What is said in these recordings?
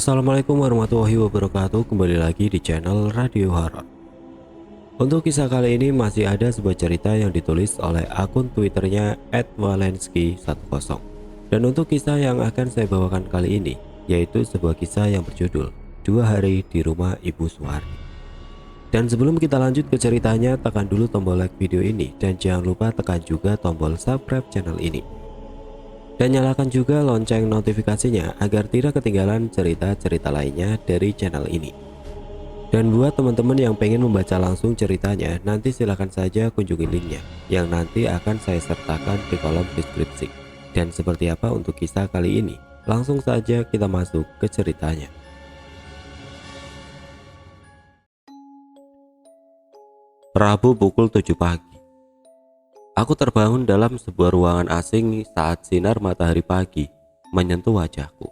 Assalamualaikum warahmatullahi wabarakatuh. Kembali lagi di channel Radio Horor. Untuk kisah kali ini masih ada sebuah cerita yang ditulis oleh akun Twitternya @walensky10. Dan untuk kisah yang akan saya bawakan kali ini yaitu sebuah kisah yang berjudul 2 hari di rumah Ibu Suwarni. Dan sebelum kita lanjut ke ceritanya, tekan dulu tombol like video ini dan jangan lupa tekan juga tombol subscribe channel ini. Dan nyalakan juga lonceng notifikasinya agar tidak ketinggalan cerita-cerita lainnya dari channel ini. Dan buat teman-teman yang pengen membaca langsung ceritanya, nanti silahkan saja kunjungi linknya yang nanti akan saya sertakan di kolom deskripsi. Dan seperti apa untuk kisah kali ini? Langsung saja kita masuk ke ceritanya. Rabu pukul 7 pagi. Aku terbangun dalam sebuah ruangan asing saat sinar matahari pagi menyentuh wajahku.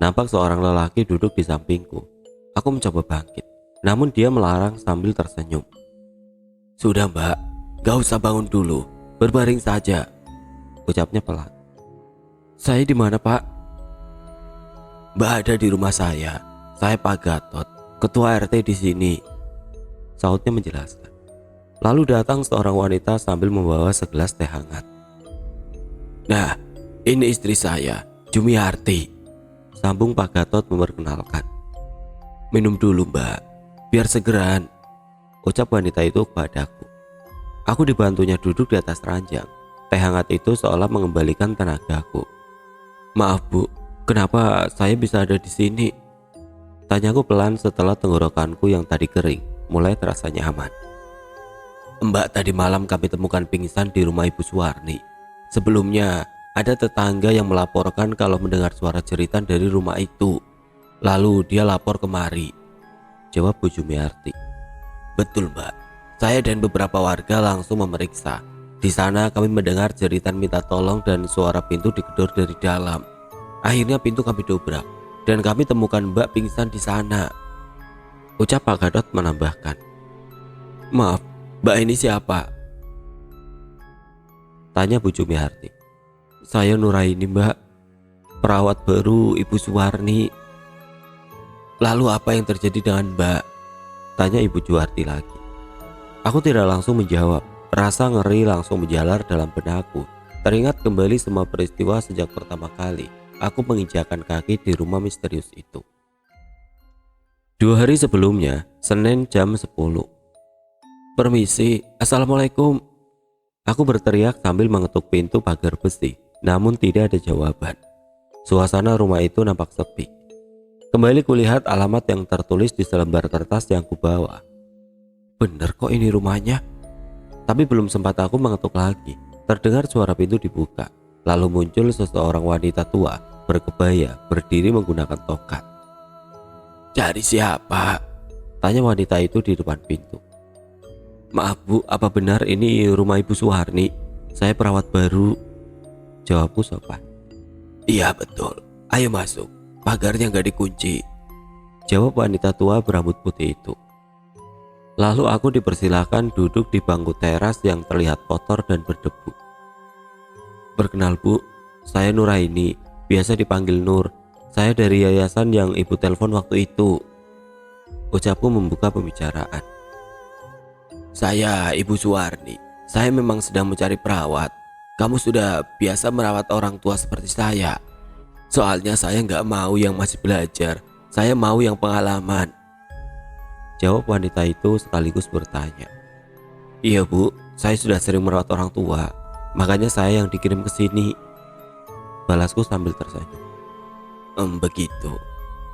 Nampak seorang lelaki duduk di sampingku. Aku mencoba bangkit, namun dia melarang sambil tersenyum. "Sudah mbak, gak usah bangun dulu, berbaring saja," ucapnya pelan. "Saya di mana pak?" "Mbak ada di rumah saya Pak Gatot, ketua RT di sini," sautnya menjelaskan. Lalu datang seorang wanita sambil membawa segelas teh hangat. "Nah, ini istri saya, Jumiarti," sambung Pak Gatot memperkenalkan. "Minum dulu mbak, biar segeran," ucap wanita itu kepadaku. Aku dibantunya duduk di atas ranjang. Teh hangat itu seolah mengembalikan tenagaku. "Maaf bu, kenapa saya bisa ada di sini?" tanyaku pelan setelah tenggorokanku yang tadi kering mulai terasa nyaman. "Mbak tadi malam kami temukan pingsan di rumah Ibu Suwarni. Sebelumnya ada tetangga yang melaporkan kalau mendengar suara jeritan dari rumah itu. Lalu dia lapor kemari," jawab Bu Jumiarti. "Betul mbak, saya dan beberapa warga langsung memeriksa. Di sana kami mendengar jeritan minta tolong dan suara pintu digedor dari dalam. Akhirnya pintu kami dobrak dan kami temukan mbak pingsan di sana," ucap Pak Gatot menambahkan. "Maaf, mbak ini siapa?" tanya Bu Jumiarti. "Saya Nuraini mbak, perawat baru Ibu Suwarni." "Lalu apa yang terjadi dengan mbak?" tanya Ibu Juwarti lagi. Aku tidak langsung menjawab. Rasa ngeri langsung menjalar dalam benakku. Teringat kembali semua peristiwa sejak pertama kali aku menginjakkan kaki di rumah misterius itu. 2 hari sebelumnya, Senin jam 10. "Permisi, assalamualaikum." Aku berteriak sambil mengetuk pintu pagar besi, namun tidak ada jawaban. Suasana rumah itu nampak sepi. Kembali kulihat alamat yang tertulis di selembar kertas yang kubawa. Bener kok ini rumahnya. Tapi belum sempat aku mengetuk lagi, terdengar suara pintu dibuka. Lalu muncul seseorang wanita tua berkebaya berdiri menggunakan tongkat. "Cari siapa?" tanya wanita itu di depan pintu. "Maaf bu, apa benar ini rumah Ibu Suwarni? Saya perawat baru," jawabku sopan. "Iya betul, ayo masuk, pagarnya gak dikunci," jawab wanita tua berambut putih itu. Lalu aku dipersilakan duduk di bangku teras yang terlihat kotor dan berdebu. "Perkenal bu, saya Nuraini, biasa dipanggil Nur. Saya dari yayasan yang ibu telepon waktu itu," ucapku membuka pembicaraan. "Saya Ibu Suwarni, saya memang sedang mencari perawat. Kamu sudah biasa merawat orang tua seperti saya. Soalnya saya nggak mau yang masih belajar, saya mau yang pengalaman," jawab wanita itu sekaligus bertanya. "Iya bu, saya sudah sering merawat orang tua, makanya saya yang dikirim ke sini," balasku sambil tersenyum. Begitu.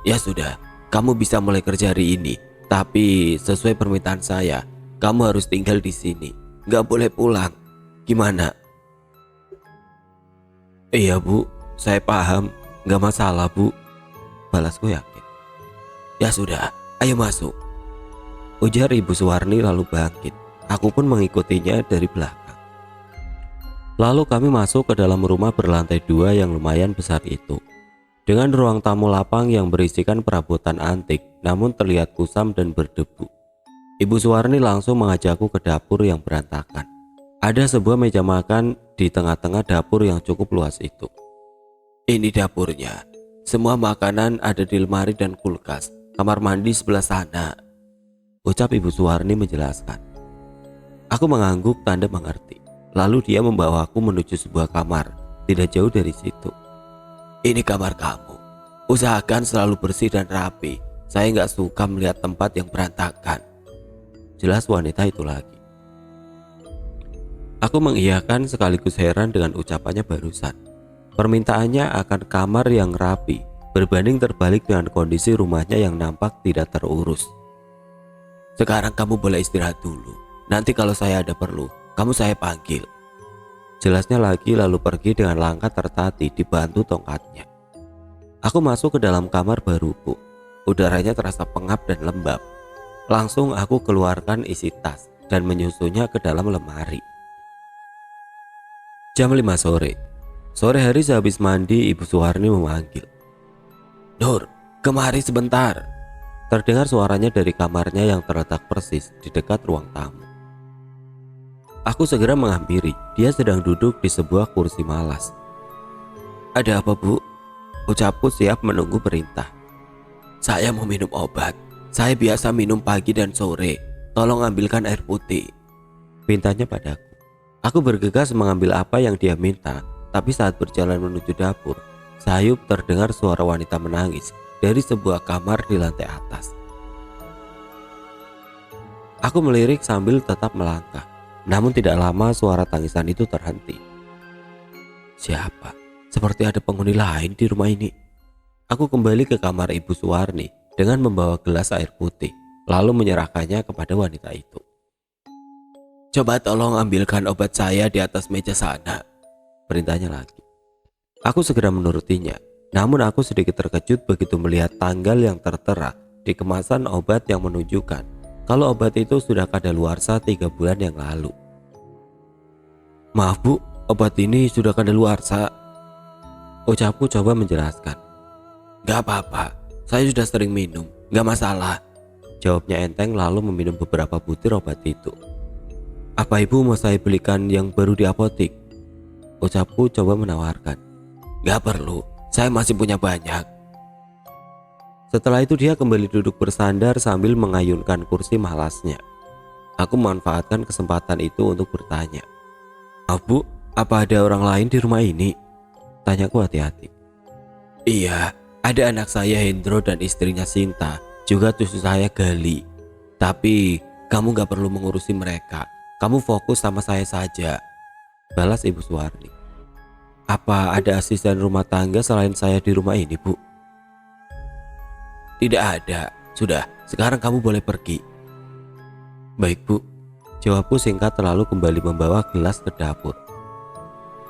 Ya sudah, kamu bisa mulai kerja hari ini, tapi sesuai permintaan saya, kamu harus tinggal di sini, nggak boleh pulang. Gimana?" "Iya bu, saya paham, nggak masalah bu," balasku yakin. "Ya sudah, ayo masuk," ujar Ibu Suwarni lalu bangkit. Aku pun mengikutinya dari belakang. Lalu kami masuk ke dalam rumah berlantai 2 yang lumayan besar itu, dengan ruang tamu lapang yang berisikan perabotan antik namun terlihat kusam dan berdebu. Ibu Suwarni langsung mengajakku ke dapur yang berantakan. Ada sebuah meja makan di tengah-tengah dapur yang cukup luas itu. "Ini dapurnya, Semua makanan ada di lemari dan kulkas. Kamar mandi sebelah sana, ucap Ibu Suwarni menjelaskan. Aku mengangguk tanda mengerti. Lalu dia membawaku menuju sebuah kamar tidak jauh dari situ. Ini kamar kamu. Usahakan selalu bersih dan rapi. Saya nggak suka melihat tempat yang berantakan. Jelas wanita itu lagi. Aku mengiyakan sekaligus heran dengan ucapannya barusan. Permintaannya akan kamar yang rapi berbanding terbalik dengan kondisi rumahnya yang nampak tidak terurus. Sekarang kamu boleh istirahat dulu. Nanti kalau saya ada perlu, kamu saya panggil. Jelasnya lagi lalu pergi dengan langkah tertati dibantu tongkatnya. Aku masuk ke dalam kamar baruku. Udaranya terasa pengap dan lembab. Langsung aku keluarkan isi tas dan menyusunnya ke dalam lemari. Jam 5 sore. Sore hari sehabis mandi, Ibu Suwarni memanggil. Nur, kemari sebentar. Terdengar suaranya dari kamarnya yang terletak persis di dekat ruang tamu. Aku segera menghampiri. Dia sedang duduk di sebuah kursi malas. Ada apa, Bu? Ucapku siap menunggu perintah. Saya mau minum obat. Saya biasa minum pagi dan sore. Tolong ambilkan air putih, pintanya padaku. Aku bergegas mengambil apa yang dia minta, tapi saat berjalan menuju dapur, sayup terdengar suara wanita menangis dari sebuah kamar di lantai atas. Aku melirik sambil tetap melangkah, namun tidak lama suara tangisan itu terhenti. Siapa? Seperti ada penghuni lain di rumah ini. Aku kembali ke kamar Ibu Suwarni dengan membawa gelas air putih, lalu menyerahkannya kepada wanita itu. Coba tolong ambilkan obat saya di atas meja sana, perintahnya lagi. Aku segera menurutinya, namun aku sedikit terkejut begitu melihat tanggal yang tertera di kemasan obat yang menunjukkan kalau obat itu sudah kadaluarsa 3 bulan yang lalu. Maaf Bu, obat ini sudah kadaluarsa, ucapku coba menjelaskan. Gak apa-apa, saya sudah sering minum, gak masalah, jawabnya enteng lalu meminum beberapa butir obat itu. Apa ibu mau saya belikan yang baru di apotik? Ucapku coba menawarkan. Gak perlu, saya masih punya banyak. Setelah itu dia kembali duduk bersandar sambil mengayunkan kursi malasnya. Aku memanfaatkan kesempatan itu untuk bertanya. Maaf Bu, apa ada orang lain di rumah ini? Tanyaku hati-hati. Iya, ada anak saya Hendro dan istrinya Sinta, juga cucu saya Gali. Tapi kamu gak perlu mengurusi mereka. Kamu fokus sama saya saja, balas Ibu Suwarni. Apa ada asisten rumah tangga selain saya di rumah ini, Bu? Tidak ada. Sudah, sekarang kamu boleh pergi. Baik, Bu. Jawabku singkat lalu kembali membawa gelas ke dapur.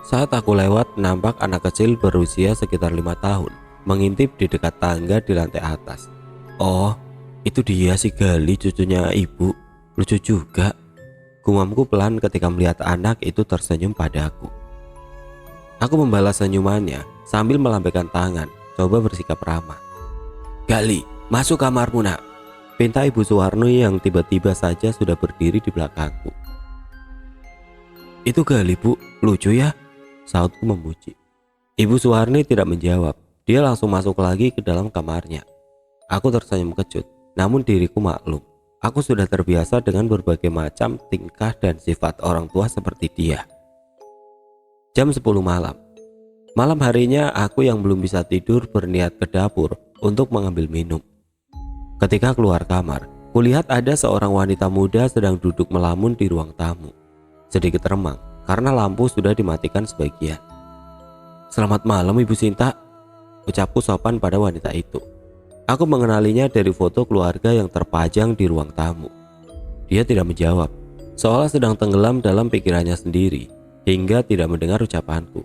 Saat aku lewat, nampak anak kecil berusia sekitar 5 tahun mengintip di dekat tangga di lantai atas. Oh, itu dia si Gali, cucunya ibu. Lucu juga. Gumamku pelan ketika melihat anak itu tersenyum padaku. Aku membalas senyumannya sambil melambaikan tangan, coba bersikap ramah. Gali, masuk kamarmu nak, pinta Ibu Suwarni yang tiba-tiba saja sudah berdiri di belakangku. Itu Gali Bu, lucu ya, sautku memuji. Ibu Suwarni tidak menjawab, dia langsung masuk lagi ke dalam kamarnya. Aku tersenyum kejut, namun diriku maklum. Aku sudah terbiasa dengan berbagai macam tingkah dan sifat orang tua seperti dia. Jam 10 malam. Malam harinya aku yang belum bisa tidur berniat ke dapur untuk mengambil minum. Ketika keluar kamar, kulihat ada seorang wanita muda sedang duduk melamun di ruang tamu. Sedikit remang karena lampu sudah dimatikan sebagian. Selamat malam Ibu Sinta, ucapku sopan pada wanita itu. Aku mengenalinya dari foto keluarga yang terpajang di ruang tamu. Dia tidak menjawab, seolah sedang tenggelam dalam pikirannya sendiri, hingga tidak mendengar ucapanku.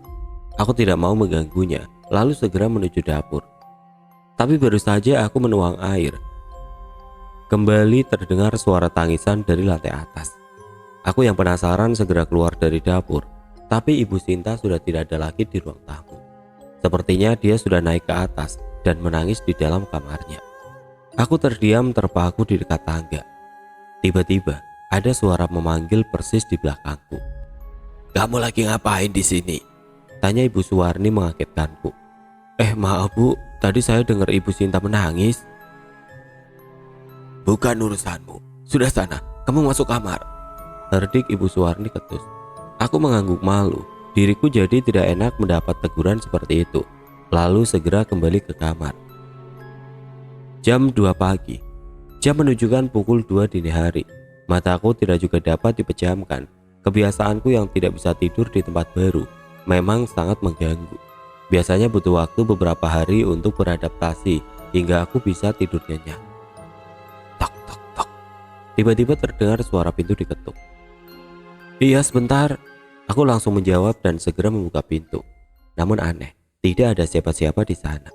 Aku tidak mau mengganggunya, lalu segera menuju dapur. Tapi baru saja aku menuang air, kembali terdengar suara tangisan dari lantai atas. Aku yang penasaran segera keluar dari dapur, tapi Ibu Sinta sudah tidak ada lagi di ruang tamu. Sepertinya dia sudah naik ke atas dan menangis di dalam kamarnya. Aku terdiam terpaku di dekat tangga. Tiba-tiba ada suara memanggil persis di belakangku. Kamu lagi ngapain di sini? Tanya Ibu Suwarni mengagetkanku. Maaf Bu, tadi saya dengar Ibu Sinta menangis. Bukan urusanmu. Sudah sana, kamu masuk kamar. Herdik Ibu Suwarni ketus. Aku mengangguk malu. Diriku jadi tidak enak mendapat teguran seperti itu. Lalu segera kembali ke kamar. Jam 2 pagi. Jam menunjukkan pukul 2 dini hari. Mataku tidak juga dapat dipejamkan. Kebiasaanku yang tidak bisa tidur di tempat baru memang sangat mengganggu. Biasanya butuh waktu beberapa hari untuk beradaptasi hingga aku bisa tidur nyenyak. Tok tok tok. Tiba-tiba terdengar suara pintu diketuk. Iya sebentar. Aku langsung menjawab dan segera membuka pintu. Namun aneh, tidak ada siapa-siapa di sana.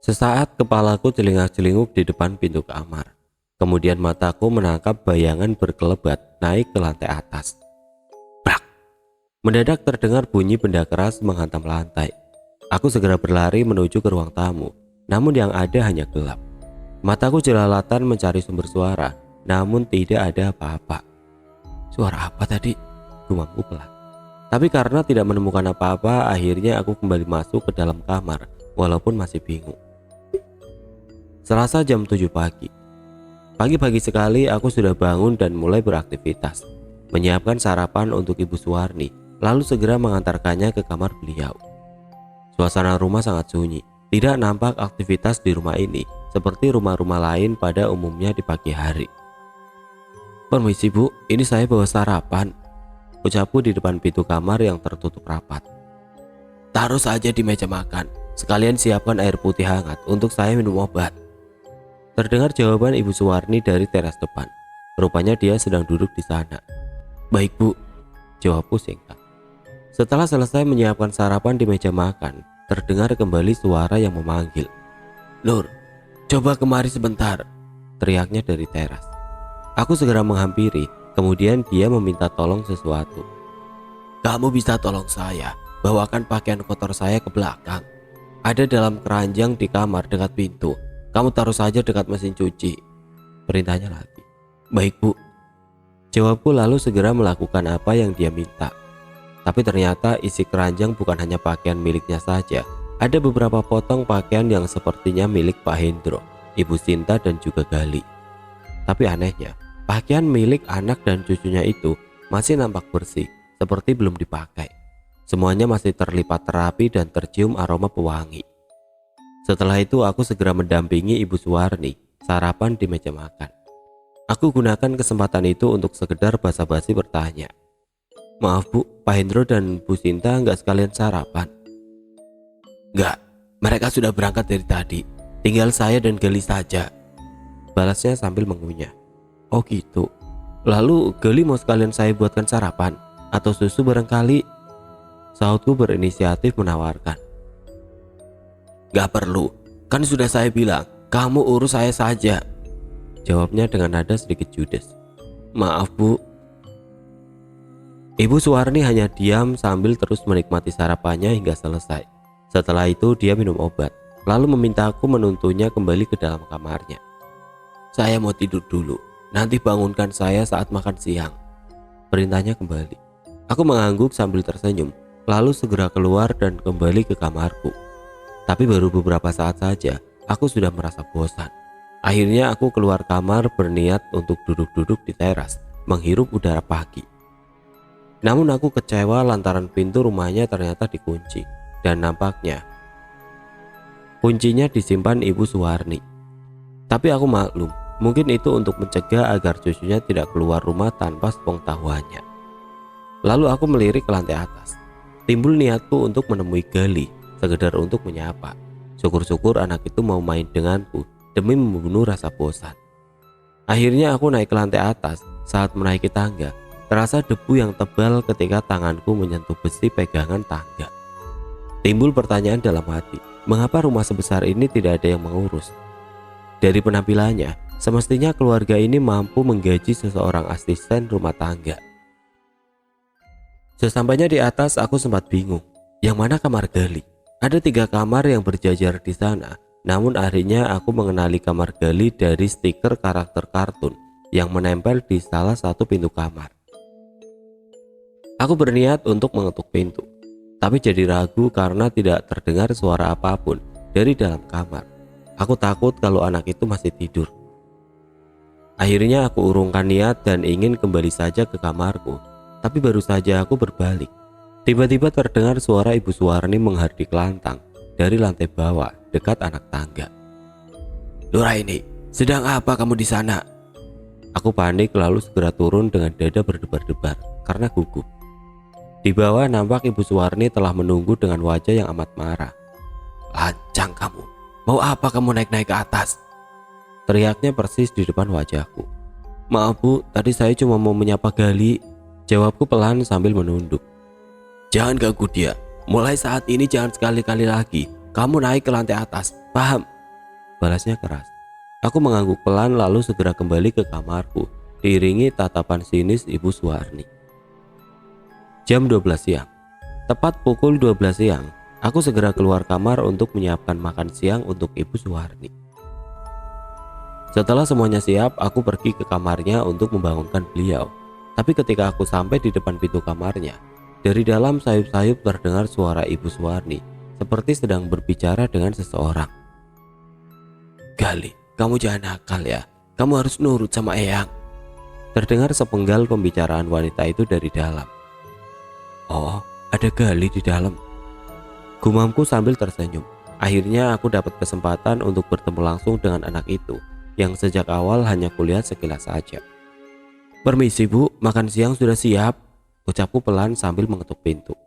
Sesaat kepalaku celingak-celinguk di depan pintu kamar. Kemudian mataku menangkap bayangan berkelebat naik ke lantai atas. Brak! Mendadak terdengar bunyi benda keras menghantam lantai. Aku segera berlari menuju ke ruang tamu. Namun yang ada hanya gelap. Mataku jelalatan mencari sumber suara, namun tidak ada apa-apa. Suara apa tadi? Gumamku pelan. Tapi karena tidak menemukan apa-apa, akhirnya aku kembali masuk ke dalam kamar, walaupun masih bingung. Selasa jam 7 pagi. Pagi-pagi sekali aku sudah bangun dan mulai beraktivitas. Menyiapkan sarapan untuk Ibu Suwarni, lalu segera mengantarkannya ke kamar beliau. Suasana rumah sangat sunyi. Tidak nampak aktivitas di rumah ini seperti rumah-rumah lain pada umumnya di pagi hari. Permisi Bu, ini saya bawa sarapan. Ucapku di depan pintu kamar yang tertutup rapat. Taruh saja di meja makan. Sekalian siapkan air putih hangat untuk saya minum obat. Terdengar jawaban Ibu Suwarni dari teras depan. Rupanya dia sedang duduk di sana. Baik Bu, jawabku singkat. Setelah selesai menyiapkan sarapan di meja makan, terdengar kembali suara yang memanggil. Nur, coba kemari sebentar, teriaknya dari teras. Aku segera menghampiri, kemudian dia meminta tolong sesuatu. Kamu bisa tolong saya, bawakan pakaian kotor saya ke belakang. Ada dalam keranjang di kamar dekat pintu. Kamu taruh saja dekat mesin cuci. Perintahnya lagi. Baik Bu. Jawabku lalu segera melakukan apa yang dia minta. Tapi ternyata isi keranjang bukan hanya pakaian miliknya saja. Ada beberapa potong pakaian yang sepertinya milik Pak Hendro, Ibu Sinta dan juga Gali. Tapi anehnya, pakaian milik anak dan cucunya itu masih nampak bersih, seperti belum dipakai. Semuanya masih terlipat rapi dan tercium aroma pewangi. Setelah itu aku segera mendampingi Ibu Suwarni sarapan di meja makan. Aku gunakan kesempatan itu untuk sekedar basa-basi bertanya. Maaf Bu, Pak Hendro dan Bu Sinta nggak sekalian sarapan? Nggak, mereka sudah berangkat dari tadi. Tinggal saya dan Gali saja, balasnya sambil mengunyah. Oh gitu, lalu Gali mau sekalian saya buatkan sarapan? Atau susu barangkali? Sautku berinisiatif menawarkan. Gak perlu, kan sudah saya bilang, kamu urus saya saja, jawabnya dengan nada sedikit judes. Maaf Bu. Ibu Suwarni hanya diam sambil terus menikmati sarapannya hingga selesai. Setelah itu dia minum obat, lalu meminta aku menuntunnya kembali ke dalam kamarnya. Saya mau tidur dulu, nanti bangunkan saya saat makan siang, perintahnya kembali. Aku mengangguk sambil tersenyum, lalu segera keluar dan kembali ke kamarku. Tapi baru beberapa saat saja, aku sudah merasa bosan. Akhirnya aku keluar kamar berniat untuk duduk-duduk di teras, menghirup udara pagi. Namun aku kecewa lantaran pintu rumahnya ternyata dikunci, dan nampaknya kuncinya disimpan Ibu Suwarni. Tapi aku maklum, mungkin itu untuk mencegah agar cucunya tidak keluar rumah tanpa sepengetahuannya. Lalu aku melirik ke lantai atas. Timbul niatku untuk menemui Gali, sekedar untuk menyapa. Syukur-syukur anak itu mau main denganku demi membunuh rasa bosan. Akhirnya aku naik ke lantai atas. Saat menaiki tangga, terasa debu yang tebal ketika tanganku menyentuh besi pegangan tangga. Timbul pertanyaan dalam hati, mengapa rumah sebesar ini tidak ada yang mengurus? Dari penampilannya, semestinya keluarga ini mampu menggaji seseorang asisten rumah tangga. Sesampainya di atas, aku sempat bingung, yang mana kamar Gali? Ada 3 kamar yang berjajar di sana, namun akhirnya aku mengenali kamar Gali dari stiker karakter kartun yang menempel di salah satu pintu kamar. Aku berniat untuk mengetuk pintu, tapi jadi ragu karena tidak terdengar suara apapun dari dalam kamar. Aku takut kalau anak itu masih tidur. Akhirnya aku urungkan niat dan ingin kembali saja ke kamarku, tapi baru saja aku berbalik. Tiba-tiba terdengar suara Ibu Suwarni menghardik lantang dari lantai bawah dekat anak tangga. "Nuraini, sedang apa kamu di sana?" Aku panik lalu segera turun dengan dada berdebar-debar karena gugup. Di bawah nampak Ibu Suwarni telah menunggu dengan wajah yang amat marah. "Lancang kamu, mau apa kamu naik-naik ke atas?" teriaknya persis di depan wajahku. "Maaf Bu, tadi saya cuma mau menyapa Gali," jawabku pelan sambil menunduk. "Jangan ganggu dia, mulai saat ini jangan sekali-kali lagi kamu naik ke lantai atas, paham?" balasnya keras. Aku mengangguk pelan lalu segera kembali ke kamarku, diiringi tatapan sinis Ibu Suwarni. Jam 12 siang. Tepat pukul 12 siang, aku segera keluar kamar untuk menyiapkan makan siang untuk Ibu Suwarni. Setelah semuanya siap, aku pergi ke kamarnya untuk membangunkan beliau. Tapi ketika aku sampai di depan pintu kamarnya, dari dalam sayup-sayup terdengar suara Ibu Suwarni seperti sedang berbicara dengan seseorang. "Gali, kamu jangan nakal ya, kamu harus nurut sama Eyang." Terdengar sepenggal pembicaraan wanita itu dari dalam. "Oh, ada Gali di dalam," gumamku sambil tersenyum. Akhirnya aku dapat kesempatan untuk bertemu langsung dengan anak itu yang sejak awal hanya kulihat sekilas saja. "Permisi Bu, makan siang sudah siap," ucapku pelan sambil mengetuk pintu.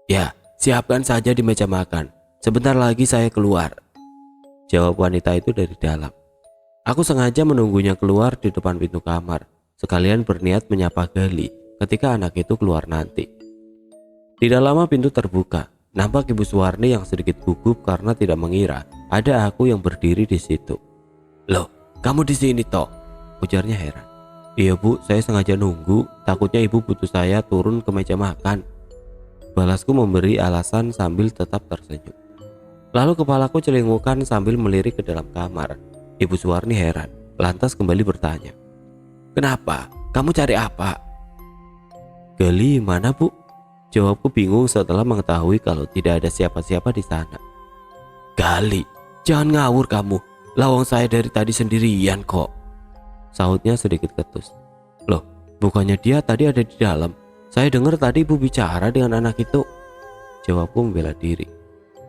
"Ya, siapkan saja di meja makan, sebentar lagi saya keluar," jawab wanita itu dari dalam. Aku sengaja menunggunya keluar di depan pintu kamar, sekalian berniat menyapa Gali ketika anak itu keluar nanti. Tidak lama pintu terbuka, nampak Ibu Suwarni yang sedikit gugup karena tidak mengira ada aku yang berdiri di situ. "Loh, kamu di sini toh?" ujarnya heran. "Iya Bu, saya sengaja nunggu, takutnya Ibu butuh saya turun ke meja makan," balasku memberi alasan sambil tetap tersenyum. Lalu kepalaku celingukan sambil melirik ke dalam kamar. Ibu Suwarni heran, lantas kembali bertanya, "Kenapa? Kamu cari apa?" "Gali mana Bu?" jawabku bingung setelah mengetahui kalau tidak ada siapa-siapa di sana. "Gali, jangan ngawur kamu, lawang saya dari tadi sendirian kok," sahutnya sedikit ketus. "Loh, bukannya dia tadi ada di dalam? Saya dengar tadi Ibu bicara dengan anak itu," jawabku membela diri.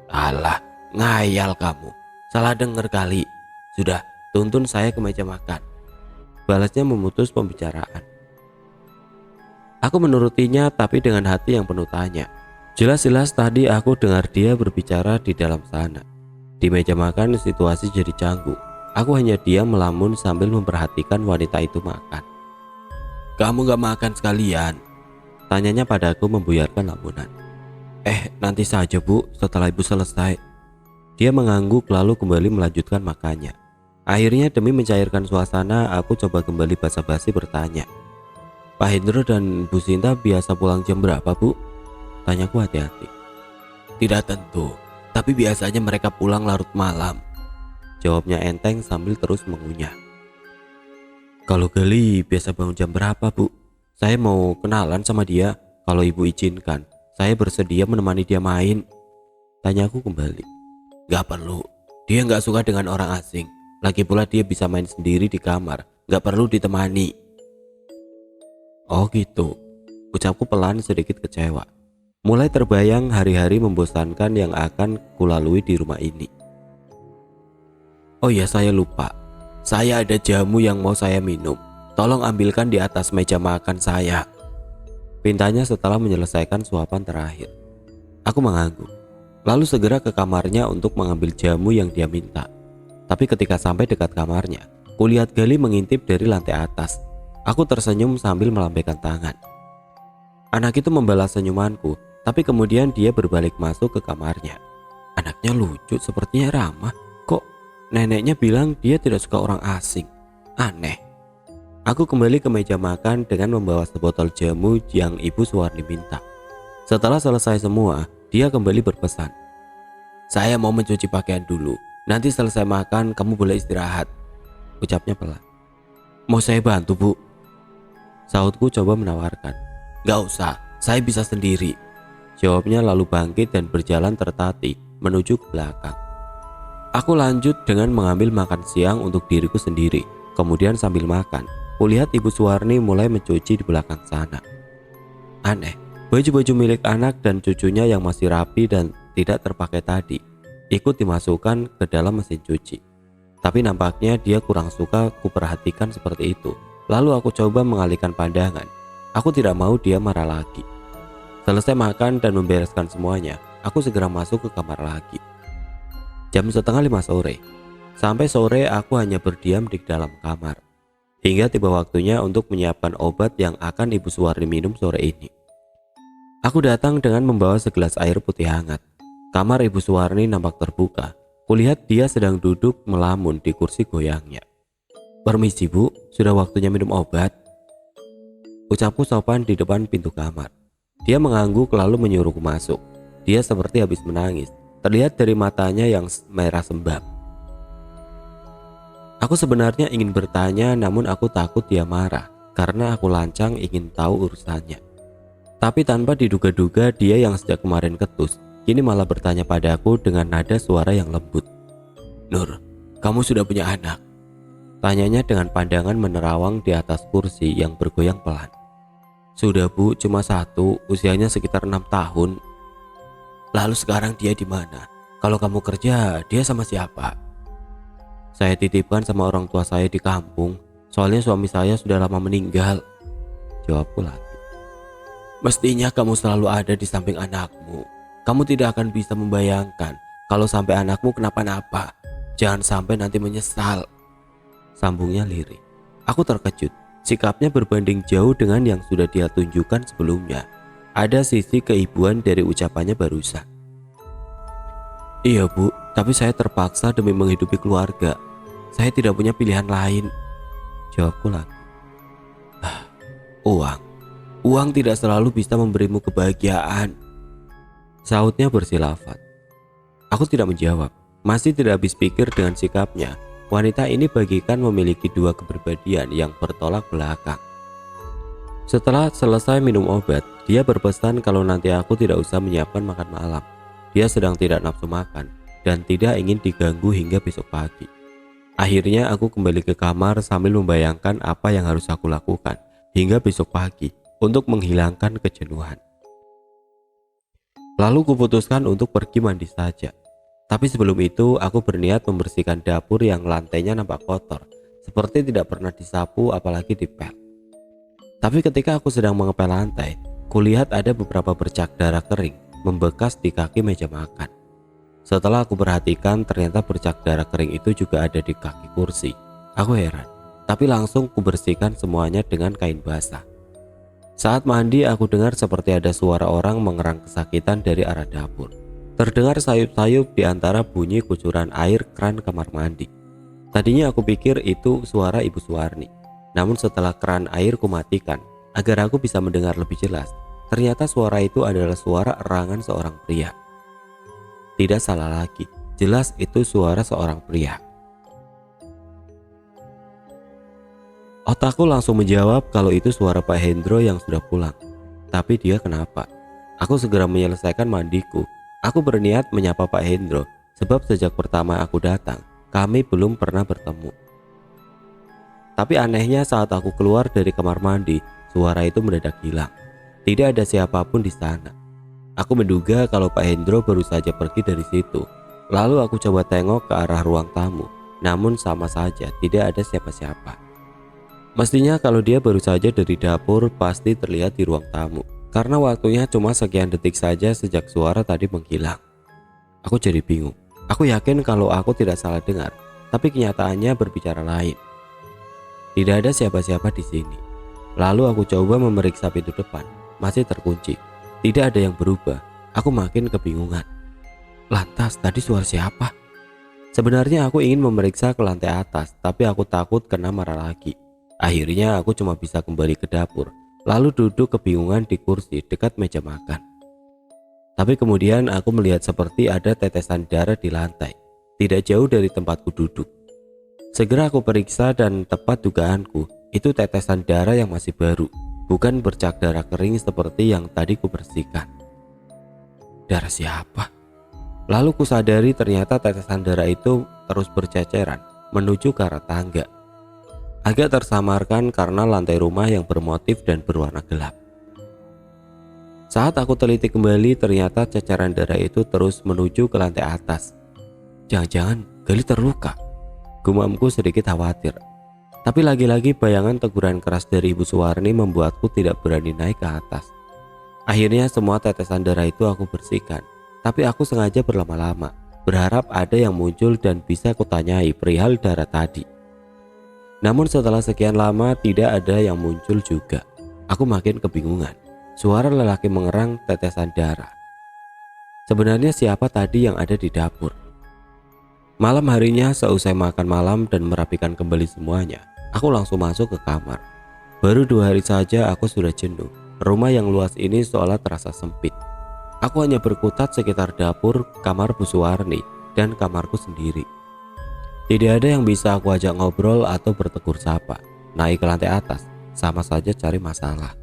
"Alah, ngayal kamu, salah dengar kali. Sudah, tuntun saya ke meja makan," balasnya memutus pembicaraan. Aku menurutinya tapi dengan hati yang penuh tanya. Jelas-jelas tadi aku dengar dia berbicara di dalam sana. Di meja makan situasi jadi canggung. Aku hanya diam melamun sambil memperhatikan wanita itu makan. "Kamu gak makan sekalian?" tanyanya padaku membuyarkan lamunan. Nanti saja Bu, setelah Ibu selesai." Dia mengangguk lalu kembali melanjutkan makannya. Akhirnya demi mencairkan suasana, aku coba kembali basa-basi bertanya, "Pak Hendro dan Bu Sinta biasa pulang jam berapa Bu?" tanyaku hati-hati. "Tidak tentu, tapi biasanya mereka pulang larut malam," jawabnya enteng sambil terus mengunyah. "Kalau Gali biasa bangun jam berapa Bu? Saya mau kenalan sama dia, kalau Ibu izinkan, saya bersedia menemani dia main," tanyaku kembali. "Gak perlu, dia gak suka dengan orang asing, lagi pula dia bisa main sendiri di kamar, gak perlu ditemani." "Oh gitu," ucapku pelan sedikit kecewa. Mulai terbayang hari-hari membosankan yang akan kulalui di rumah ini. "Oh ya, saya lupa. Saya ada jamu yang mau saya minum. Tolong ambilkan di atas meja makan saya," pintanya setelah menyelesaikan suapan terakhir. Aku mengangguk, lalu segera ke kamarnya untuk mengambil jamu yang dia minta. Tapi ketika sampai dekat kamarnya, kulihat Gali mengintip dari lantai atas. Aku tersenyum sambil melambaikan tangan. Anak itu membalas senyumanku, tapi kemudian dia berbalik masuk ke kamarnya. Anaknya lucu, sepertinya ramah. Kok neneknya bilang dia tidak suka orang asing? Aneh. Aku kembali ke meja makan dengan membawa sebotol jamu yang Ibu Suwarni minta. Setelah selesai semua, dia kembali berpesan, "Saya mau mencuci pakaian dulu. Nanti selesai makan kamu boleh istirahat," ucapnya pelan. "Mau saya bantu Bu?" sahutku coba menawarkan. "Gak usah, saya bisa sendiri." Jawabnya lalu bangkit dan berjalan tertati menuju ke belakang. Aku lanjut dengan mengambil makan siang untuk diriku sendiri. Kemudian sambil makan, kulihat Ibu Suwarni mulai mencuci di belakang sana. Aneh, baju-baju milik anak dan cucunya yang masih rapi dan tidak terpakai tadi ikut dimasukkan ke dalam mesin cuci. Tapi nampaknya dia kurang suka kuperhatikan seperti itu. Lalu aku coba mengalihkan pandangan. Aku tidak mau dia marah lagi. Selesai makan dan membereskan semuanya, aku segera masuk ke kamar lagi. Jam 4:30 sore. Sampai sore aku hanya berdiam di dalam kamar. Hingga tiba waktunya untuk menyiapkan obat yang akan Ibu Suwarni minum sore ini. Aku datang dengan membawa segelas air putih hangat. Kamar Ibu Suwarni nampak terbuka. Kulihat dia sedang duduk melamun di kursi goyangnya. "Permisi Bu, sudah waktunya minum obat," ucapku sopan di depan pintu kamar. Dia mengangguk lalu menyuruhku masuk. Dia seperti habis menangis, terlihat dari matanya yang merah sembab. Aku sebenarnya ingin bertanya, namun aku takut dia marah karena aku lancang ingin tahu urusannya. Tapi tanpa diduga-duga, dia yang sejak kemarin ketus kini malah bertanya padaku dengan nada suara yang lembut. "Nur, kamu sudah punya anak?" Tanyanya dengan pandangan menerawang di atas kursi yang bergoyang pelan. "Sudah Bu, cuma satu, usianya sekitar 6 tahun. Lalu sekarang dia di mana? Kalau kamu kerja, dia sama siapa?" "Saya titipkan sama orang tua saya di kampung, soalnya suami saya sudah lama meninggal," jawabku lagi. "Mestinya kamu selalu ada di samping anakmu. Kamu tidak akan bisa membayangkan kalau sampai anakmu kenapa-napa. Jangan sampai nanti menyesal," sambungnya lirih. Aku terkejut. Sikapnya berbanding jauh dengan yang sudah dia tunjukkan sebelumnya. Ada sisi keibuan dari ucapannya barusan. "Iya Bu, tapi saya terpaksa demi menghidupi keluarga. Saya tidak punya pilihan lain," jawabku lagi. Uang. Uang tidak selalu bisa memberimu kebahagiaan," sautnya bersilafat. Aku tidak menjawab. Masih tidak habis pikir dengan sikapnya. Wanita ini bagikan memiliki dua kepribadian yang bertolak belakang. Setelah selesai minum obat, dia berpesan kalau nanti aku tidak usah menyiapkan makan malam. Dia sedang tidak nafsu makan dan tidak ingin diganggu hingga besok pagi. Akhirnya aku kembali ke kamar sambil membayangkan apa yang harus aku lakukan hingga besok pagi untuk menghilangkan kejenuhan. Lalu kuputuskan untuk pergi mandi saja. Tapi sebelum itu aku berniat membersihkan dapur yang lantainya nampak kotor, seperti tidak pernah disapu apalagi dipel. Tapi ketika aku sedang mengepel lantai, kulihat ada beberapa bercak darah kering membekas di kaki meja makan. Setelah aku perhatikan, ternyata bercak darah kering itu juga ada di kaki kursi. Aku heran, tapi langsung kubersihkan semuanya dengan kain basah. Saat mandi, aku dengar seperti ada suara orang mengerang kesakitan dari arah dapur. Terdengar sayup-sayup di antara bunyi kucuran air kran kamar mandi. Tadinya aku pikir itu suara Ibu Suwarni. Namun setelah keran air kumatikan agar aku bisa mendengar lebih jelas, ternyata suara itu adalah suara erangan seorang pria. Tidak salah lagi, jelas itu suara seorang pria. Otakku langsung menjawab kalau itu suara Pak Hendro yang sudah pulang. Tapi dia kenapa? Aku segera menyelesaikan mandiku. Aku berniat menyapa Pak Hendro, sebab sejak pertama aku datang, kami belum pernah bertemu. Tapi anehnya saat aku keluar dari kamar mandi, suara itu mendadak hilang. Tidak ada siapapun di sana. Aku menduga kalau Pak Hendro baru saja pergi dari situ. Lalu aku coba tengok ke arah ruang tamu, namun sama saja tidak ada siapa-siapa. Mestinya kalau dia baru saja dari dapur pasti terlihat di ruang tamu, karena waktunya cuma sekian detik saja sejak suara tadi menghilang. Aku jadi bingung. Aku yakin kalau aku tidak salah dengar, tapi kenyataannya berbicara lain. Tidak ada siapa-siapa di sini. Lalu aku coba memeriksa pintu depan, masih terkunci. Tidak ada yang berubah. Aku makin kebingungan. Lantas tadi suara siapa? Sebenarnya aku ingin memeriksa ke lantai atas, tapi aku takut kena marah lagi. Akhirnya aku cuma bisa kembali ke dapur, lalu duduk kebingungan di kursi dekat meja makan. Tapi kemudian aku melihat seperti ada tetesan darah di lantai, tidak jauh dari tempatku duduk. Segera aku periksa dan tepat dugaanku, itu tetesan darah yang masih baru, bukan bercak darah kering seperti yang tadi ku bersihkan. Darah siapa? Lalu kusadari ternyata tetesan darah itu terus berceceran menuju ke arah tangga. Agak tersamarkan karena lantai rumah yang bermotif dan berwarna gelap. Saat aku teliti kembali, ternyata ceceran darah itu terus menuju ke lantai atas. Jangan-jangan Gali terluka. Gumamku sedikit khawatir. Tapi lagi-lagi bayangan teguran keras dari Ibu Suwarni membuatku tidak berani naik ke atas. Akhirnya semua tetesan darah itu aku bersihkan. Tapi aku sengaja berlama-lama, berharap ada yang muncul dan bisa kutanyai perihal darah tadi. Namun setelah sekian lama tidak ada yang muncul juga. Aku makin kebingungan. Suara lelaki mengerang tetesan darah. Sebenarnya siapa tadi yang ada di dapur? Malam harinya seusai makan malam dan merapikan kembali semuanya, aku langsung masuk ke kamar. Baru 2 hari saja aku sudah jenuh. Rumah yang luas ini seolah terasa sempit. Aku hanya berkutat sekitar dapur, kamar Bu Suwarni, dan kamarku sendiri. Tidak ada yang bisa aku ajak ngobrol atau bertegur sapa. Naik ke lantai atas, sama saja cari masalah.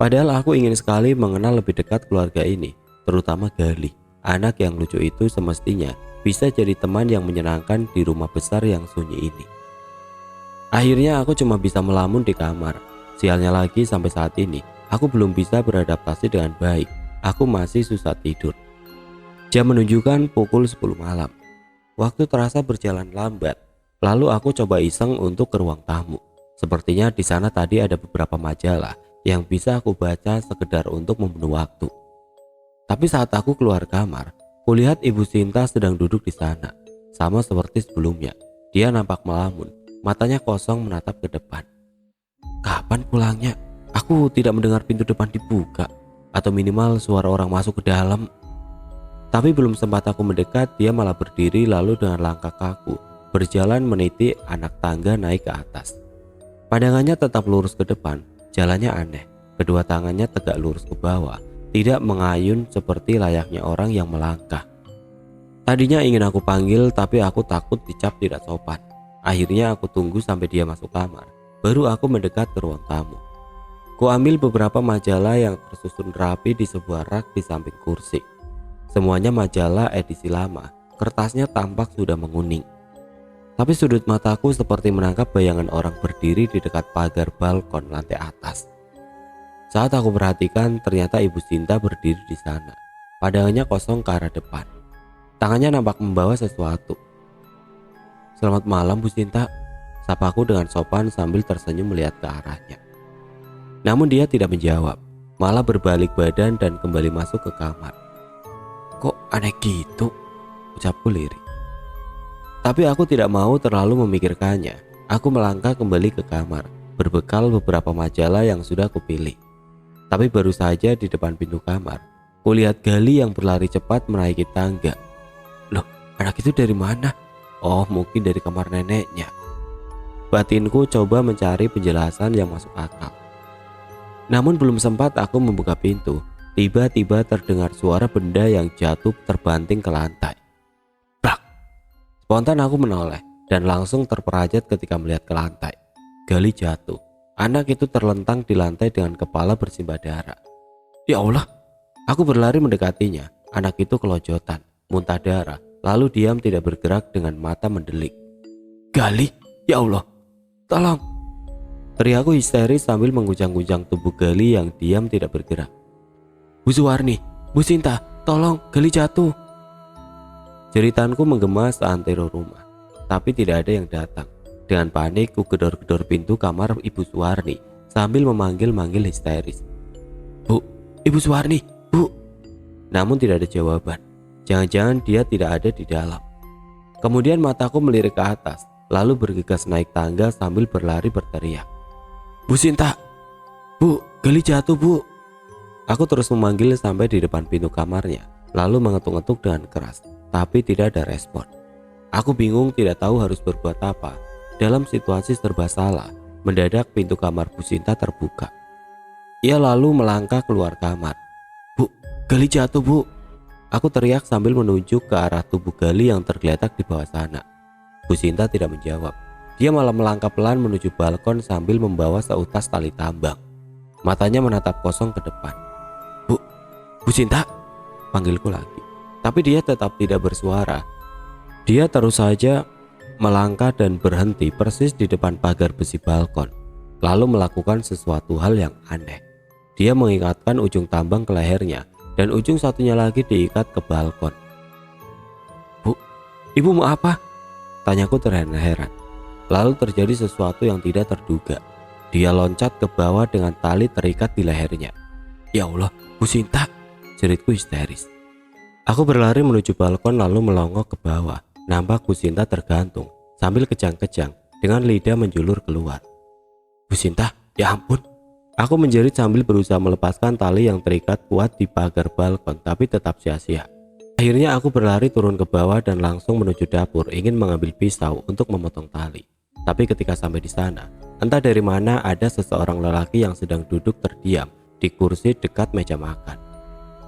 Padahal aku ingin sekali mengenal lebih dekat keluarga ini, terutama Gali. Anak yang lucu itu semestinya bisa jadi teman yang menyenangkan di rumah besar yang sunyi ini. Akhirnya aku cuma bisa melamun di kamar. Sialnya lagi sampai saat ini, aku belum bisa beradaptasi dengan baik. Aku masih susah tidur. Jam menunjukkan pukul 10 malam. Waktu terasa berjalan lambat. Lalu aku coba iseng untuk ke ruang tamu. Sepertinya di sana tadi ada beberapa majalah yang bisa aku baca sekedar untuk membunuh waktu. Tapi saat aku keluar kamar, kulihat Ibu Sinta sedang duduk di sana. Sama seperti sebelumnya, dia nampak melamun, matanya kosong menatap ke depan. Kapan pulangnya? Aku tidak mendengar pintu depan dibuka, atau minimal suara orang masuk ke dalam. Tapi belum sempat aku mendekat, dia malah berdiri lalu dengan langkah kaku berjalan meniti anak tangga naik ke atas. Pandangannya tetap lurus ke depan, jalannya aneh. Kedua tangannya tegak lurus ke bawah, tidak mengayun seperti layaknya orang yang melangkah. Tadinya ingin aku panggil, tapi aku takut dicap tidak sopan. Akhirnya aku tunggu sampai dia masuk kamar, baru aku mendekat ke ruang tamu. Ku ambil beberapa majalah yang tersusun rapi di sebuah rak di samping kursi. Semuanya majalah edisi lama, kertasnya tampak sudah menguning. Tapi sudut mataku seperti menangkap bayangan orang berdiri di dekat pagar balkon lantai atas. Saat aku perhatikan, ternyata Ibu Sinta berdiri di sana. Pandangannya kosong ke arah depan. Tangannya nampak membawa sesuatu. "Selamat malam Bu Sinta," sapaku dengan sopan sambil tersenyum melihat ke arahnya. Namun dia tidak menjawab, malah berbalik badan dan kembali masuk ke kamar. "Kok aneh gitu?" ucapku lirih. Tapi aku tidak mau terlalu memikirkannya. Aku melangkah kembali ke kamar, berbekal beberapa majalah yang sudah kupilih. Tapi baru saja di depan pintu kamar, kulihat Gali yang berlari cepat menaiki tangga. Loh, anak itu dari mana? Oh, mungkin dari kamar neneknya. Batinku coba mencari penjelasan yang masuk akal. Namun belum sempat aku membuka pintu, tiba-tiba terdengar suara benda yang jatuh terbanting ke lantai. Brak! Spontan aku menoleh dan langsung terperajat ketika melihat ke lantai. Gali jatuh. Anak itu terlentang di lantai dengan kepala bersimbah darah. Ya Allah! Aku berlari mendekatinya. Anak itu kelojotan, muntah darah, lalu diam tidak bergerak dengan mata mendelik. Gali! Ya Allah! Tolong! Teriakku histeris sambil mengguncang-guncang tubuh Gali yang diam tidak bergerak. Bu Suwarni, Bu Sinta, tolong, Gali jatuh. Jeritanku menggema seantero rumah, tapi tidak ada yang datang. Dengan panik ku gedor-gedor pintu kamar Ibu Suwarni sambil memanggil-manggil histeris. Bu, Ibu Suwarni, Bu. Namun tidak ada jawaban. Jangan-jangan dia tidak ada di dalam. Kemudian mataku melirik ke atas, lalu bergegas naik tangga sambil berlari berteriak. Bu Sinta, Bu, Gali jatuh Bu. Aku terus memanggil sampai di depan pintu kamarnya, lalu mengetuk-ngetuk dengan keras, tapi tidak ada respon. Aku bingung tidak tahu harus berbuat apa. Dalam situasi serba salah, mendadak pintu kamar Bu Sinta terbuka. Ia lalu melangkah keluar kamar. Bu, Gali jatuh Bu. Aku teriak sambil menunjuk ke arah tubuh Gali yang tergeletak di bawah sana. Bu Sinta tidak menjawab. Dia malah melangkah pelan menuju balkon sambil membawa seutas tali tambang. Matanya menatap kosong ke depan. Bu Sinta, panggilku lagi. Tapi dia tetap tidak bersuara. Dia terus saja melangkah dan berhenti persis di depan pagar besi balkon, lalu melakukan sesuatu hal yang aneh. Dia mengikatkan ujung tambang ke lehernya dan ujung satunya lagi diikat ke balkon. "Bu, ibu mau apa?" tanyaku terheran-heran. Lalu terjadi sesuatu yang tidak terduga. Dia loncat ke bawah dengan tali terikat di lehernya. "Ya Allah, Bu Sinta!" jeritku histeris. Aku berlari menuju balkon lalu melongo ke bawah. Nampak Bu Sinta tergantung sambil kejang-kejang dengan lidah menjulur keluar. "Bu Sinta, ya ampun!" Aku menjerit sambil berusaha melepaskan tali yang terikat kuat di pagar balkon, tapi tetap sia-sia. Akhirnya aku berlari turun ke bawah dan langsung menuju dapur ingin mengambil pisau untuk memotong tali. Tapi ketika sampai di sana, entah dari mana ada seseorang lelaki yang sedang duduk terdiam di kursi dekat meja makan.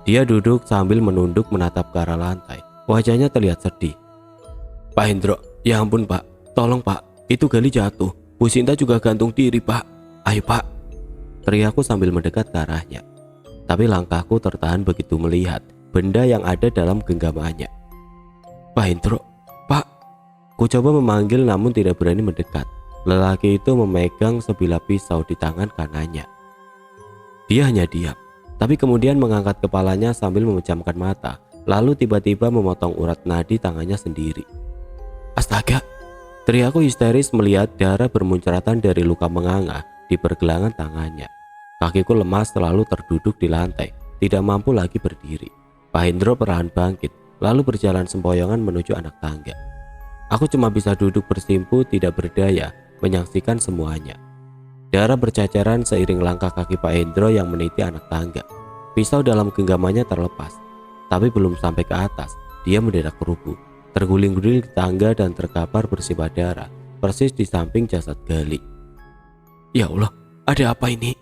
Dia duduk sambil menunduk menatap ke arah lantai. Wajahnya terlihat sedih. "Pak Hendro, ya ampun Pak, tolong Pak, itu Gali jatuh. Bu Sinta juga gantung diri Pak. Ayo Pak," teriakku sambil mendekat ke arahnya. Tapi langkahku tertahan begitu melihat benda yang ada dalam genggamannya. "Pak Hendro, Pak." Ku coba memanggil namun tidak berani mendekat. Lelaki itu memegang sebilah pisau di tangan kanannya. Dia hanya diam, tapi kemudian mengangkat kepalanya sambil memejamkan mata, lalu tiba-tiba memotong urat nadi tangannya sendiri. "Astaga!" teriakku histeris melihat darah bermuncratan dari luka menganga di pergelangan tangannya. Kakiku lemas selalu terduduk di lantai, tidak mampu lagi berdiri. Pak Hendro perlahan bangkit, lalu berjalan sempoyongan menuju anak tangga. Aku cuma bisa duduk bersimpu tidak berdaya menyaksikan semuanya. Darah berceceran seiring langkah kaki Pak Hendro yang meniti anak tangga. Pisau dalam genggamannya terlepas, tapi belum sampai ke atas, dia mendadak rubuh, terguling-guling di tangga dan terkapar bersimbah darah, persis di samping jasad Gali. "Ya Allah, ada apa ini?"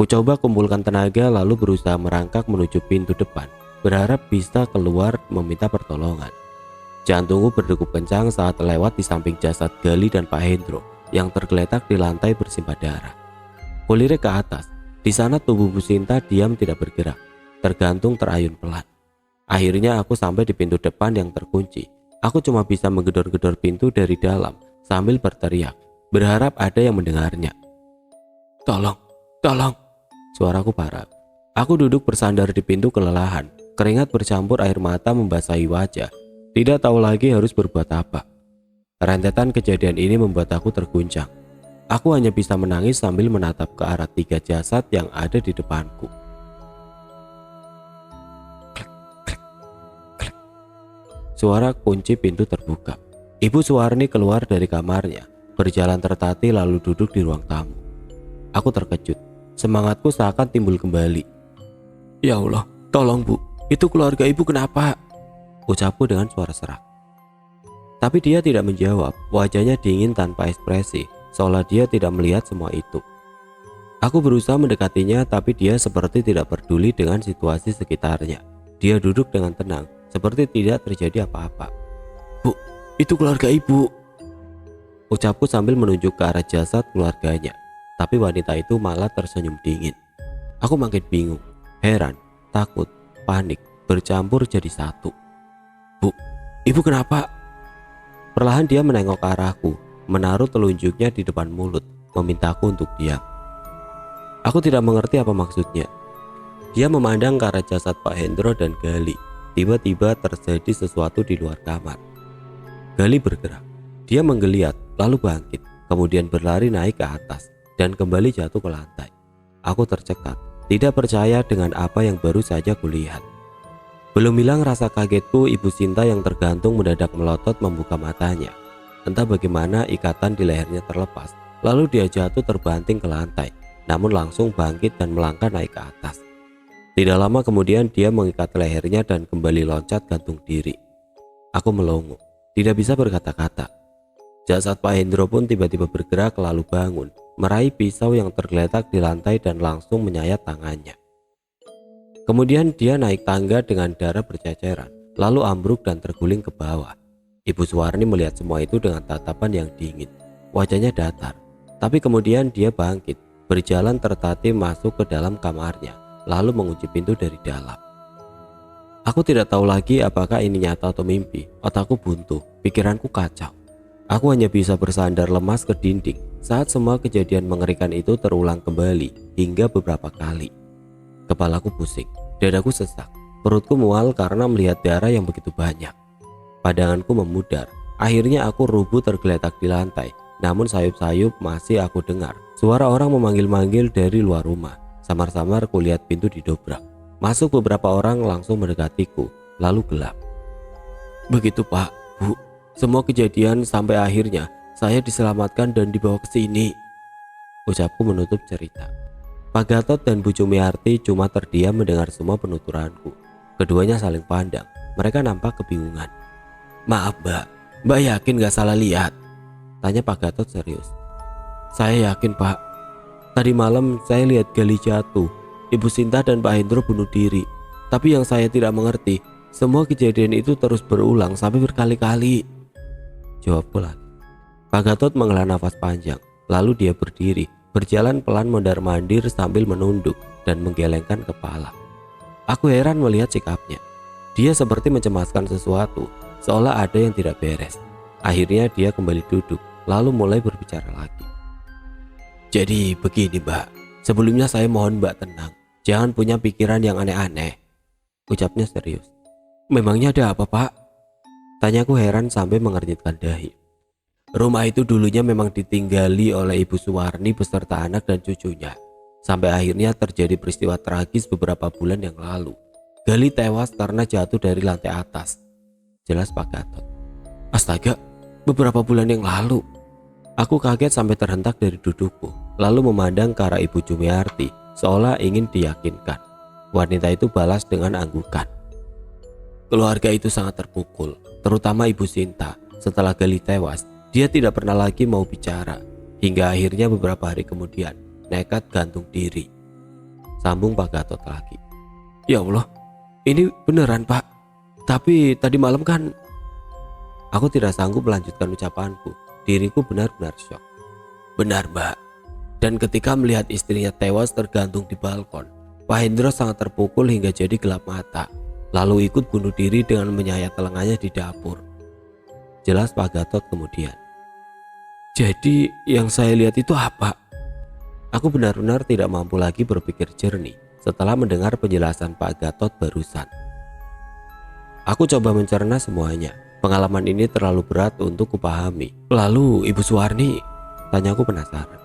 Ku coba kumpulkan tenaga lalu berusaha merangkak menuju pintu depan, berharap bisa keluar meminta pertolongan. Jantungku berdegup kencang saat lewat di samping jasad Gali dan Pak Hendro yang tergeletak di lantai bersimbah darah. Kulirik ke atas, di sana tubuh Bu Sinta diam tidak bergerak, tergantung terayun pelan. Akhirnya aku sampai di pintu depan yang terkunci. Aku cuma bisa menggedor-gedor pintu dari dalam sambil berteriak, berharap ada yang mendengarnya. "Tolong, tolong!" Suaraku parah. Aku duduk bersandar di pintu kelelahan, keringat bercampur air mata membasahi wajah. Tidak tahu lagi harus berbuat apa. Rentetan kejadian ini membuat aku terguncang. Aku hanya bisa menangis sambil menatap ke arah 3 jasad yang ada di depanku. Klik, klik, klik. Suara kunci pintu terbuka. Ibu Suwarni keluar dari kamarnya, berjalan tertatih lalu duduk di ruang tamu. Aku terkejut. Semangatku seakan timbul kembali. "Ya Allah, tolong Bu, itu keluarga Ibu kenapa?" ucapku dengan suara serak. Tapi dia tidak menjawab, wajahnya dingin tanpa ekspresi, seolah dia tidak melihat semua itu. Aku berusaha mendekatinya tapi dia seperti tidak peduli dengan situasi sekitarnya. Dia duduk dengan tenang, seperti tidak terjadi apa-apa. "Bu, itu keluarga Ibu," ucapku sambil menunjuk ke arah jasad keluarganya. Tapi wanita itu malah tersenyum dingin. Aku makin bingung, heran, takut, panik, bercampur jadi satu. "Bu, Ibu kenapa?" Perlahan dia menengok ke arahku, menaruh telunjuknya di depan mulut, memintaku untuk diam. Aku tidak mengerti apa maksudnya. Dia memandang ke arah jasad Pak Hendro dan Gali. Tiba-tiba terjadi sesuatu di luar kamar. Gali bergerak. Dia menggeliat, lalu bangkit, kemudian berlari naik ke atas, dan kembali jatuh ke lantai. Aku tercekat, tidak percaya dengan apa yang baru saja kulihat. Belum hilang rasa kagetku, Ibu Sinta yang tergantung mendadak melotot membuka matanya. Entah bagaimana ikatan di lehernya terlepas, lalu dia jatuh terbanting ke lantai, namun langsung bangkit dan melangkah naik ke atas. Tidak lama kemudian dia mengikat lehernya dan kembali loncat gantung diri. Aku melongo, tidak bisa berkata-kata. Jasad Pak Hendro pun tiba-tiba bergerak lalu bangun, meraih pisau yang tergeletak di lantai dan langsung menyayat tangannya. Kemudian dia naik tangga dengan darah berceceran, lalu ambruk dan terguling ke bawah. Ibu Suwarni melihat semua itu dengan tatapan yang dingin. Wajahnya datar, tapi kemudian dia bangkit, berjalan tertatih masuk ke dalam kamarnya, lalu mengunci pintu dari dalam. Aku tidak tahu lagi apakah ini nyata atau mimpi. Otakku buntu, pikiranku kacau. Aku hanya bisa bersandar lemas ke dinding saat semua kejadian mengerikan itu terulang kembali hingga beberapa kali. Kepalaku pusing, dadaku sesak, perutku mual karena melihat darah yang begitu banyak. Pandanganku memudar, akhirnya aku rubuh tergeletak di lantai. Namun sayup-sayup masih aku dengar suara orang memanggil-manggil dari luar rumah. Samar-samar kulihat pintu didobrak. Masuk beberapa orang langsung mendekatiku, lalu gelap. Begitu Pak, Bu, semua kejadian sampai akhirnya saya diselamatkan dan dibawa ke sini, ucapku menutup cerita. Pak Gatot dan Bu Jumiarti cuma terdiam mendengar semua penuturanku. Keduanya saling pandang, mereka nampak kebingungan. Maaf Mbak yakin gak salah lihat? Tanya Pak Gatot serius. Saya yakin Pak, tadi malam saya lihat Gali jatuh, Ibu Sinta dan Pak Hendro bunuh diri. Tapi yang saya tidak mengerti, semua kejadian itu terus berulang sampai berkali-kali, jawabku lagi. Pak Gatot menghela nafas panjang, lalu dia berdiri, berjalan pelan mondar-mandir sambil menunduk dan menggelengkan kepala. Aku heran melihat sikapnya. Dia seperti mencemaskan sesuatu, seolah ada yang tidak beres. Akhirnya dia kembali duduk, lalu mulai berbicara lagi. Jadi begini Mbak, sebelumnya saya mohon Mbak tenang, jangan punya pikiran yang aneh-aneh, ucapnya serius. Memangnya ada apa Pak? Tanyaku heran sampai mengernyitkan dahi. Rumah itu dulunya memang ditinggali oleh Ibu Suwarni beserta anak dan cucunya. Sampai akhirnya terjadi peristiwa tragis beberapa bulan yang lalu. Gali tewas karena jatuh dari lantai atas, jelas Pak Gatot. Astaga, beberapa bulan yang lalu. Aku kaget sampai terhentak dari dudukku, lalu memandang ke arah Ibu Jumiarti seolah ingin diyakinkan. Wanita itu balas dengan anggukan. Keluarga itu sangat terpukul, terutama Ibu Sinta. Setelah Gali tewas, dia tidak pernah lagi mau bicara, hingga akhirnya beberapa hari kemudian nekat gantung diri, sambung Pak Gatot lagi. Ya Allah, ini beneran Pak, tapi tadi malam kan. Aku tidak sanggup melanjutkan ucapanku, diriku benar-benar syok. Benar Mbak, dan ketika melihat istrinya tewas tergantung di balkon, Pak Hendro sangat terpukul hingga jadi gelap mata, lalu ikut bunuh diri dengan menyayat telinganya di dapur, jelas Pak Gatot kemudian. Jadi yang saya lihat itu apa? Aku benar-benar tidak mampu lagi berpikir jernih setelah mendengar penjelasan Pak Gatot barusan. Aku coba mencerna semuanya. Pengalaman ini terlalu berat untuk kupahami. Lalu Ibu Suwarni? Tanyaku penasaran.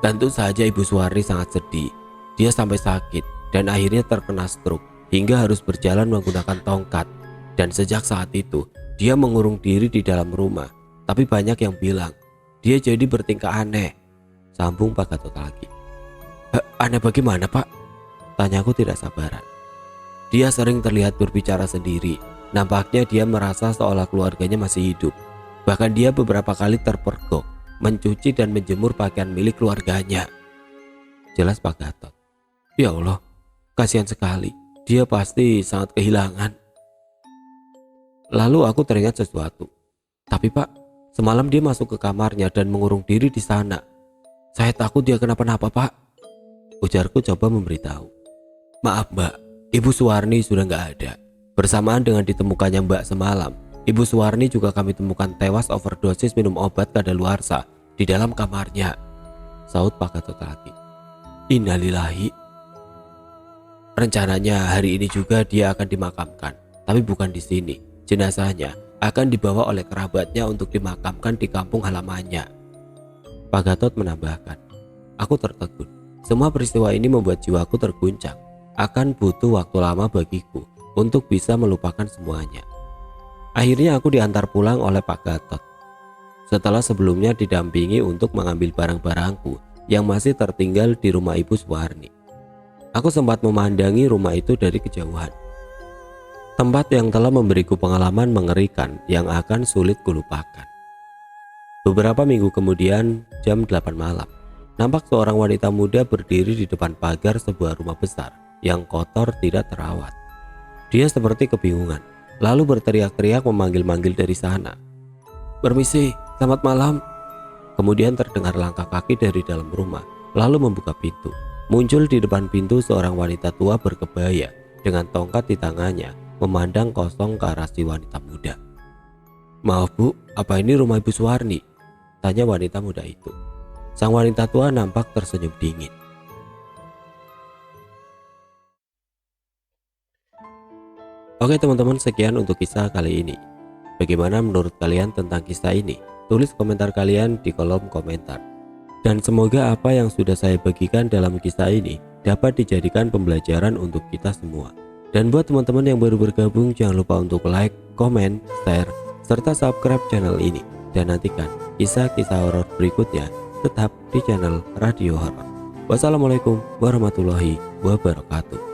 Tentu saja Ibu Suwarni sangat sedih. Dia sampai sakit dan akhirnya terkena stroke hingga harus berjalan menggunakan tongkat. Dan sejak saat itu dia mengurung diri di dalam rumah. Tapi banyak yang bilang dia jadi bertingkah aneh, sambung Pak Gatot lagi. Aneh bagaimana Pak? Tanyaku tidak sabaran. Dia sering terlihat berbicara sendiri. Nampaknya dia merasa seolah keluarganya masih hidup. Bahkan dia beberapa kali terpergok mencuci dan menjemur pakaian milik keluarganya, jelas Pak Gatot. Ya Allah, kasihan sekali. Dia pasti sangat kehilangan. Lalu aku teringat sesuatu. Tapi Pak, semalam dia masuk ke kamarnya dan mengurung diri di sana. Saya takut dia kenapa-napa Pak, ujarku coba memberitahu. Maaf Mbak, Ibu Suwarni sudah nggak ada. Bersamaan dengan ditemukannya Mbak semalam, Ibu Suwarni juga kami temukan tewas overdosis minum obat kadaluarsa di dalam kamarnya, saut Pak Gatot lagi. Innalillahi. Rencananya hari ini juga dia akan dimakamkan, tapi bukan di sini. Jenazahnya akan dibawa oleh kerabatnya untuk dimakamkan di kampung halamannya, Pak Gatot menambahkan. Aku tertegun. Semua peristiwa ini membuat jiwaku terguncang. Akan butuh waktu lama bagiku untuk bisa melupakan semuanya. Akhirnya aku diantar pulang oleh Pak Gatot. Setelah sebelumnya didampingi untuk mengambil barang-barangku yang masih tertinggal di rumah Ibu Suwarni. Aku sempat memandangi rumah itu dari kejauhan. Tempat yang telah memberiku pengalaman mengerikan yang akan sulit kulupakan. Beberapa minggu kemudian, jam 8 malam, nampak seorang wanita muda berdiri di depan pagar sebuah rumah besar yang kotor tidak terawat. Dia seperti kebingungan, lalu berteriak-teriak memanggil-manggil dari sana. Permisi, selamat malam. Kemudian terdengar langkah kaki dari dalam rumah, lalu membuka pintu. Muncul di depan pintu seorang wanita tua berkebaya dengan tongkat di tangannya memandang kosong ke arah si wanita muda. "Maaf Bu, apa ini rumah Ibu Suwarni?" tanya wanita muda itu. Sang wanita tua nampak tersenyum dingin. Oke teman-teman, sekian untuk kisah kali ini. Bagaimana menurut kalian tentang kisah ini? Tulis komentar kalian di kolom komentar. Dan semoga apa yang sudah saya bagikan dalam kisah ini dapat dijadikan pembelajaran untuk kita semua. Dan buat teman-teman yang baru bergabung, jangan lupa untuk like, komen, share, serta subscribe channel ini. Dan nantikan kisah-kisah horor berikutnya tetap di channel Radio Horor. Wassalamualaikum warahmatullahi wabarakatuh.